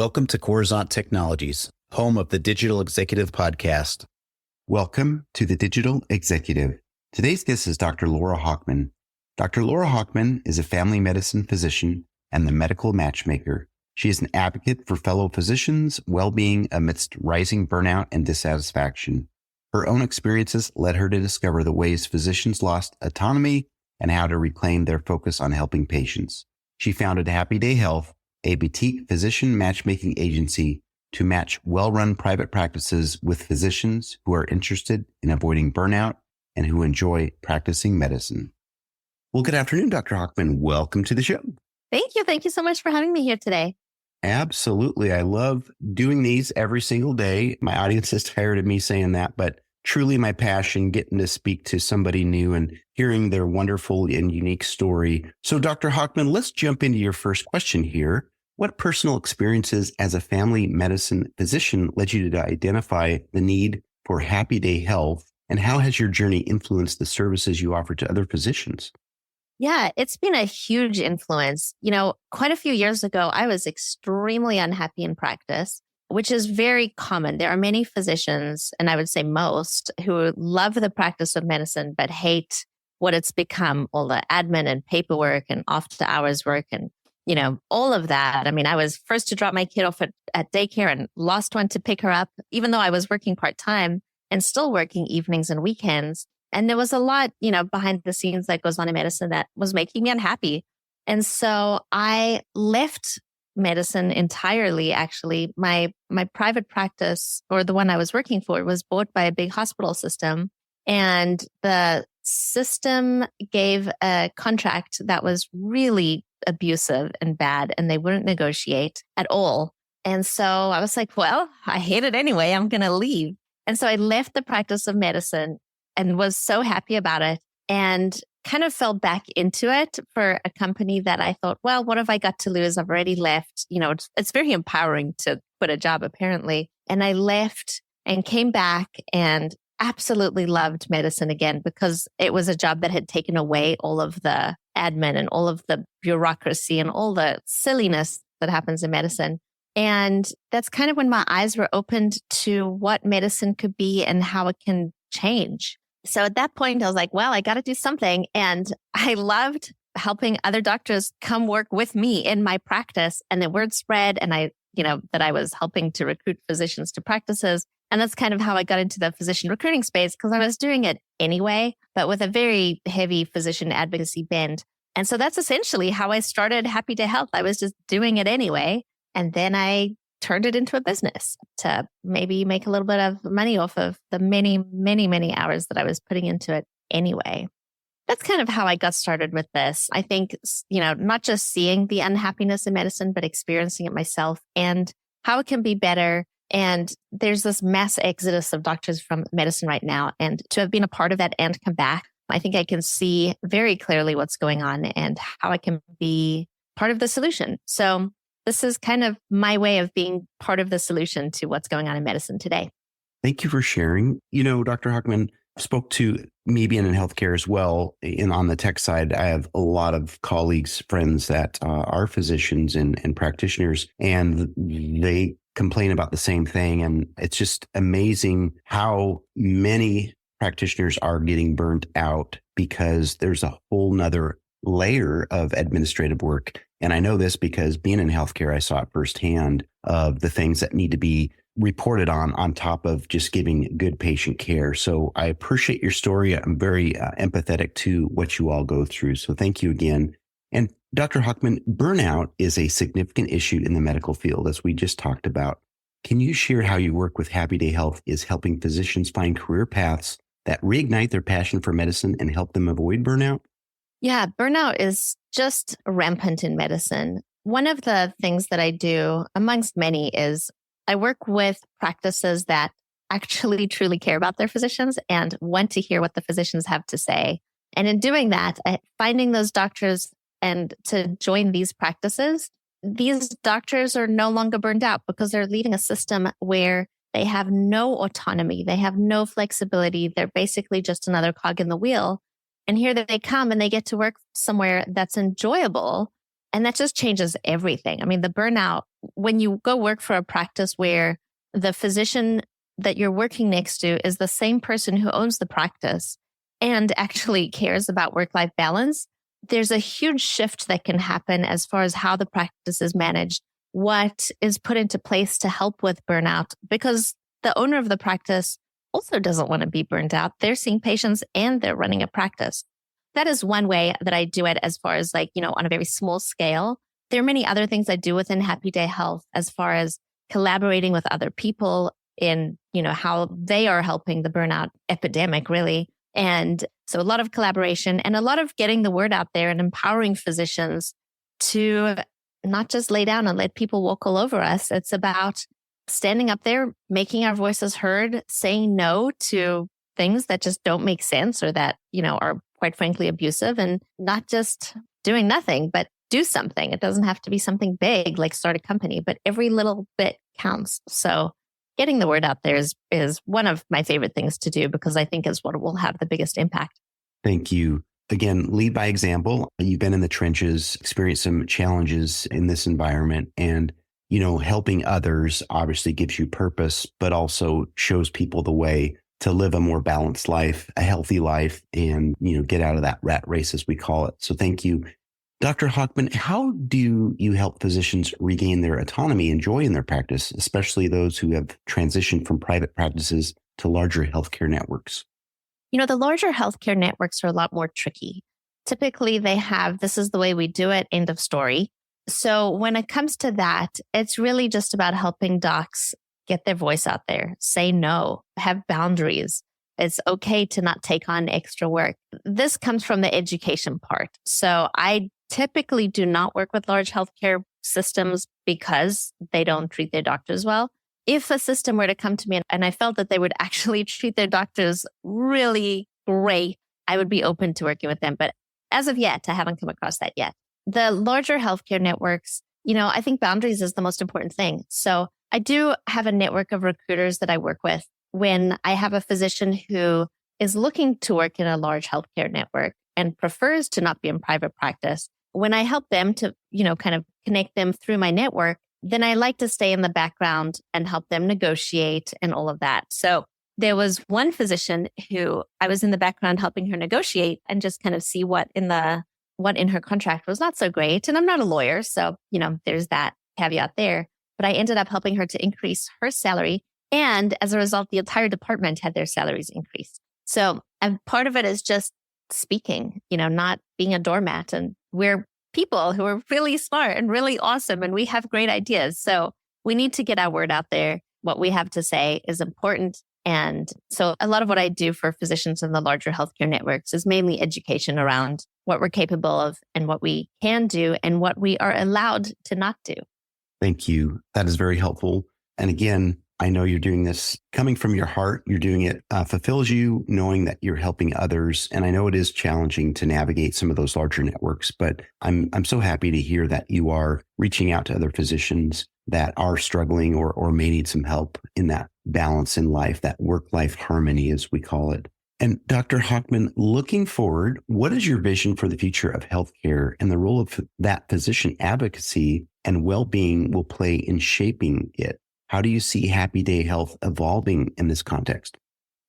Welcome to Coruzant Technologies, home of the Digital Executive Podcast. Welcome to the Digital Executive. Today's guest is Dr. Lara Hochman. Dr. Lara Hochman is a family medicine physician and the medical matchmaker. She is an advocate for fellow physicians' well-being amidst rising burnout and dissatisfaction. Her own experiences led her to discover the ways physicians lost autonomy and how to reclaim their focus on helping patients. She founded Happy Day Health, a boutique physician matchmaking agency to match well-run private practices with physicians who are interested in avoiding burnout and who enjoy practicing medicine. Well, good afternoon, Dr. Hochman. Welcome to the show. Thank you. Thank you so much for having me here today. Absolutely. I love doing these every single day. My audience is tired of me saying that, but truly my passion, getting to speak to somebody new and hearing their wonderful and unique story. So Dr. Hochman, let's jump into your first question here. What personal experiences as a family medicine physician led you to identify the need for Happy Day Health, and how has your journey influenced the services you offer to other physicians? Yeah, it's been a huge influence. Quite a few years ago, I was extremely unhappy in practice, which is very common. There are many physicians, and I would say most, who love the practice of medicine, but hate what it's become, all the admin and paperwork and after hours work and, all of that. I mean, I was first to drop my kid off at daycare and last one to pick her up, even though I was working part-time and still working evenings and weekends. And there was a lot, behind the scenes that goes on in medicine that was making me unhappy. And so I left medicine entirely. Actually, my private practice, or the one I was working for, was bought by a big hospital system. And the system gave a contract that was really abusive and bad, and they wouldn't negotiate at all. And so I was like, well, I hate it anyway. I'm going to leave. And so I left the practice of medicine and was so happy about it, and kind of fell back into it for a company that I thought, well, what have I got to lose? I've already left. It's very empowering to quit a job, apparently. And I left and came back and absolutely loved medicine again, because it was a job that had taken away all of the admin and all of the bureaucracy and all the silliness that happens in medicine. And that's kind of when my eyes were opened to what medicine could be and how it can change. So at that point, I was like, well, I got to do something. And I loved helping other doctors come work with me in my practice. And the word spread, and that I was helping to recruit physicians to practices. And that's kind of how I got into the physician recruiting space, because I was doing it anyway, but with a very heavy physician advocacy bend. And so that's essentially how I started Happy Day Health. I was just doing it anyway. And then I turned it into a business to maybe make a little bit of money off of the many, many, many hours that I was putting into it anyway. That's kind of how I got started with this. I think, not just seeing the unhappiness in medicine, but experiencing it myself and how it can be better. And there's this mass exodus of doctors from medicine right now. And to have been a part of that and come back, I think I can see very clearly what's going on and how I can be part of the solution. So this is kind of my way of being part of the solution to what's going on in medicine today. Thank you for sharing. Dr. Hochman spoke to me being in healthcare as well. And on the tech side, I have a lot of colleagues, friends that are physicians and practitioners, and they complain about the same thing. And it's just amazing how many practitioners are getting burnt out because there's a whole nother layer of administrative work. And I know this because being in healthcare, I saw it firsthand of the things that need to be reported on top of just giving good patient care. So I appreciate your story. I'm very empathetic to what you all go through. So thank you again. And Dr. Hochman, burnout is a significant issue in the medical field, as we just talked about. Can you share how your work with Happy Day Health is helping physicians find career paths that reignite their passion for medicine and help them avoid burnout? Yeah, burnout is just rampant in medicine. One of the things that I do, amongst many, is I work with practices that actually truly care about their physicians and want to hear what the physicians have to say. And in doing that, finding those doctors and to join these practices, these doctors are no longer burned out because they're leaving a system where they have no autonomy. They have no flexibility. They're basically just another cog in the wheel. And here they come and they get to work somewhere that's enjoyable And that just changes everything. I mean, the burnout, when you go work for a practice where the physician that you're working next to is the same person who owns the practice and actually cares about work-life balance, there's a huge shift that can happen as far as how the practice is managed, what is put into place to help with burnout, because the owner of the practice also doesn't want to be burned out. They're seeing patients and they're running a practice. That is one way that I do it as far as on a very small scale. There are many other things I do within Happy Day Health as far as collaborating with other people in, how they are helping the burnout epidemic, really. And so a lot of collaboration and a lot of getting the word out there and empowering physicians to not just lay down and let people walk all over us. It's about standing up there, making our voices heard, saying no to things that just don't make sense or that, are quite frankly abusive, and not just doing nothing, but do something. It doesn't have to be something big like start a company, but every little bit counts. So getting the word out there is one of my favorite things to do because I think is what will have the biggest impact. Thank you. Again, lead by example. You've been in the trenches, experienced some challenges in this environment, and helping others obviously gives you purpose, but also shows people the way to live a more balanced life, a healthy life, and, get out of that rat race, as we call it. So thank you. Dr. Hochman, how do you help physicians regain their autonomy and joy in their practice, especially those who have transitioned from private practices to larger healthcare networks? The larger healthcare networks are a lot more tricky. Typically, they have, this is the way we do it, end of story. So when it comes to that, it's really just about helping docs get their voice out there, say no, have boundaries. It's okay to not take on extra work. This comes from the education part. So I typically do not work with large healthcare systems because they don't treat their doctors well. If a system were to come to me and I felt that they would actually treat their doctors really great, I would be open to working with them. But as of yet, I haven't come across that yet. The larger healthcare networks, I think boundaries is the most important thing. So I do have a network of recruiters that I work with when I have a physician who is looking to work in a large healthcare network and prefers to not be in private practice. When I help them to, kind of connect them through my network, then I like to stay in the background and help them negotiate and all of that. So there was one physician who I was in the background helping her negotiate and just kind of see what in her contract was not so great. And I'm not a lawyer, so, there's that caveat there. But I ended up helping her to increase her salary. And as a result, the entire department had their salaries increased. So and part of it is just speaking, not being a doormat. And we're people who are really smart and really awesome, and we have great ideas. So we need to get our word out there. What we have to say is important. And so a lot of what I do for physicians in the larger healthcare networks is mainly education around what we're capable of and what we can do and what we are allowed to not do. Thank you. That is very helpful. And again, I know you're doing this coming from your heart. You're doing it fulfills you, knowing that you're helping others. And I know it is challenging to navigate some of those larger networks, but I'm so happy to hear that you are reaching out to other physicians that are struggling or may need some help in that balance in life, that work-life harmony, as we call it. And Dr. Hochman, looking forward, what is your vision for the future of healthcare and the role of that physician advocacy and well-being will play in shaping it? How do you see Happy Day Health evolving in this context?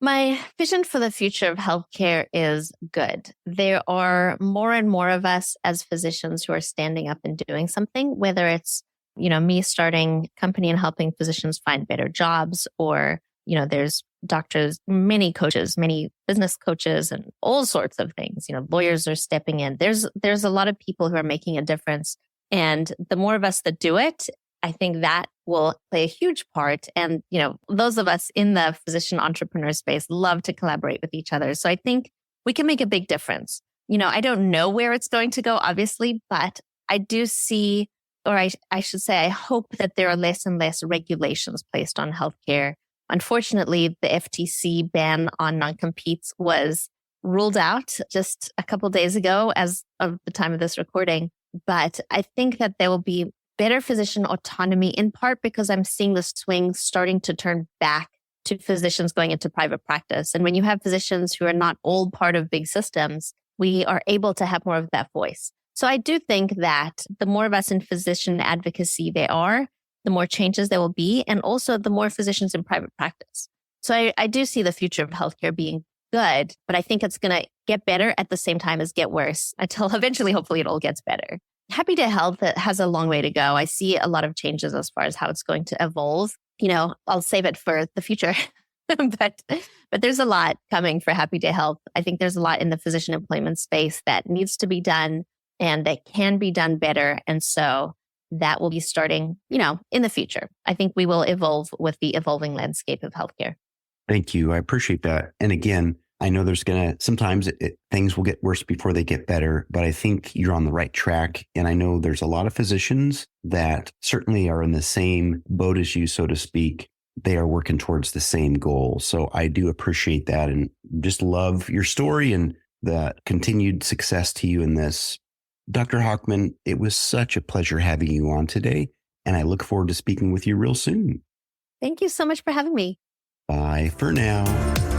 My vision for the future of healthcare is good. There are more and more of us as physicians who are standing up and doing something, whether it's, me starting a company and helping physicians find better jobs, or, there's doctors, many coaches, many business coaches, and all sorts of things. Lawyers are stepping in. There's a lot of people who are making a difference. And the more of us that do it, I think that will play a huge part. And, those of us in the physician entrepreneur space love to collaborate with each other. So I think we can make a big difference. I don't know where it's going to go, obviously, but I do see, or I should say, I hope that there are less and less regulations placed on healthcare. Unfortunately, the FTC ban on non-competes was ruled out just a couple of days ago as of the time of this recording. But I think that there will be better physician autonomy, in part because I'm seeing the swing starting to turn back to physicians going into private practice. And when you have physicians who are not all part of big systems, we are able to have more of that voice. So I do think that the more of us in physician advocacy there are, the more changes there will be, and also the more physicians in private practice. So I do see the future of healthcare being good, but I think it's going to get better at the same time as get worse until eventually, hopefully, it all gets better. Happy Day Health has a long way to go. I see a lot of changes as far as how it's going to evolve. I'll save it for the future. but there's a lot coming for Happy Day Health. I think there's a lot in the physician employment space that needs to be done and that can be done better. And so that will be starting, in the future. I think we will evolve with the evolving landscape of healthcare. Thank you. I appreciate that. And again, I know there's sometimes things will get worse before they get better, but I think you're on the right track. And I know there's a lot of physicians that certainly are in the same boat as you, so to speak. They are working towards the same goal. So I do appreciate that and just love your story and the continued success to you in this. Dr. Hochman, it was such a pleasure having you on today, and I look forward to speaking with you real soon. Thank you so much for having me. Bye for now.